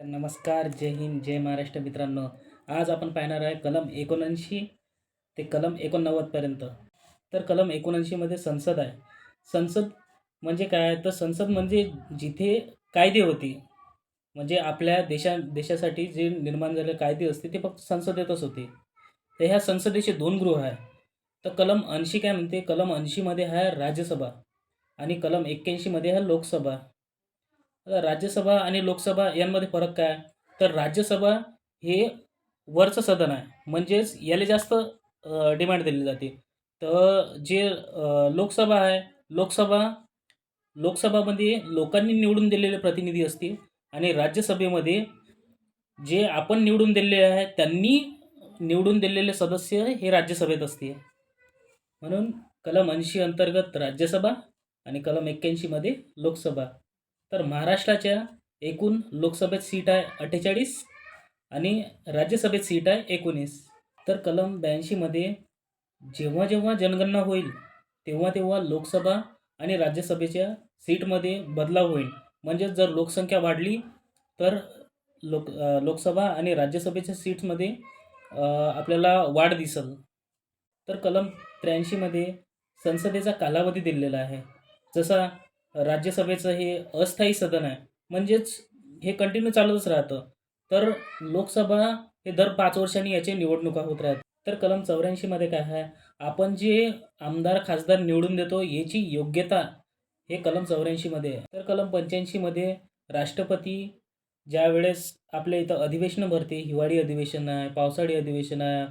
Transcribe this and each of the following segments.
नमस्कार, जय हिंद, जय महाराष्ट्र मित्रांनो. आज आपण पाहणार आहे कलम 79 ते कलम 89 पर्यंत. तर कलम 79 मध्ये संसद आहे. संसद म्हणजे काय? तर संसद म्हणजे जिथे कायदे होते. म्हणजे आपल्या देशासाठी जे निर्माण झालेले कायदे असते ते फक्त संसदेतच होते. तर ह्या संसदेचे 2 गृह आहे. तर कलम 80 काय म्हणते? कलम 80 मध्ये आहे राज्यसभा आणि कलम 81 मध्ये आहे लोकसभा. राज्यसभा आणि लोकसभा यांमध्ये फरक काय? तर राज्यसभा हे वरचं सदन आहे. म्हणजेच याला जास्त डिमांड दिली जाते. तर जे लोकसभा आहे, लोकसभा लोकसभामध्ये लोकांनी निवडून दिलेले प्रतिनिधी असतील आणि राज्यसभेमध्ये जे आपण निवडून दिलेले आहे त्यांनी निवडून दिलेले सदस्य हे राज्यसभेत असते. म्हणून कलम 80 अंतर्गत राज्यसभा आणि कलम 81 मध्ये लोकसभा. तर महाराष्ट्राच्या एकूण लोकसभेत सीट आहे 48 आणि राज्यसभेत सीट आहे 19. तर कलम 82 मध्ये जेव्हा जेव्हा जनगणना होईल तेव्हा तेव्हा लोकसभा आणि राज्यसभेच्या सीटमध्ये बदलाव होईल. म्हणजे जर लोकसंख्या वाढली तर लोकसभा आणि राज्यसभेच्या सीट्समध्ये आपल्याला वाढ दिसेल. तर कलम 83 मध्ये संसदेचा कालावधी दिलेला आहे. जसा राज्यसभेचं हे अस्थायी सदन आहे. म्हणजेच हे कंटिन्यू चालतच राहतं. तर लोकसभा हे दर 5 वर्षांनी याची निवडणुका होत राहतात. तर कलम 84 मध्ये काय आहे? आपण जे आमदार, खासदार निवडून देतो याची योग्यता हे कलम 84 मध्ये आहे. तर कलम 85 मध्ये राष्ट्रपती ज्यावेळेस आपल्या इथं अधिवेशनं भरते, हिवाळी अधिवेशन आहे, पावसाळी अधिवेशन आहे,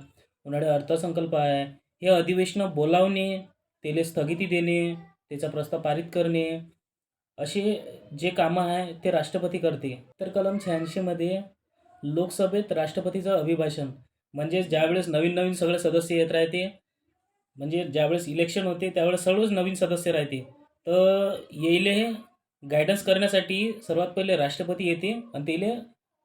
उन्हाळी अर्थसंकल्प आहे. हे अधिवेशनं बोलावणे, त्याला स्थगिती देणे, त्याचा प्रस्ताव पारित करणे, असे जे कामं आहे ते राष्ट्रपती करते. तर कलम 86 मध्ये लोकसभेत राष्ट्रपतीचं अभिभाषण म्हणजे ज्यावेळेस नवीन-नवीन सगळे सदस्य येत राहते, म्हणजे ज्यावेळेस इलेक्शन होते त्यावेळेस सर्वच नवीन सदस्य राहते. तर यायले गाईडन्स करण्यासाठी सर्वात पहिले राष्ट्रपती येते आणि त्याला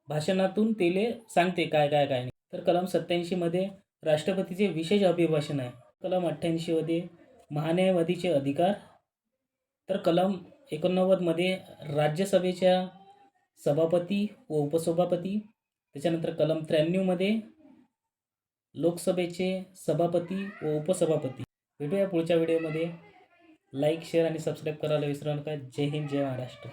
भाषणातून त्याला सांगते काय नाही. तर कलम 87 मध्ये राष्ट्रपतीचे विशेष अभिभाषण आहे. कलम 88 मध्ये महान्यायवादीचे अधिकार. तर कलम 89 मध्ये राज्यसभेच्या सभापती व उपसभापती. त्याच्यानंतर कलम 93 मध्ये लोकसभेचे सभापती व उपसभापती. भेटूया पुढच्या व्हिडिओमध्ये. लाईक, शेअर आणि सबस्क्राईब करायला विसरू नका. जय हिंद, जय महाराष्ट्र.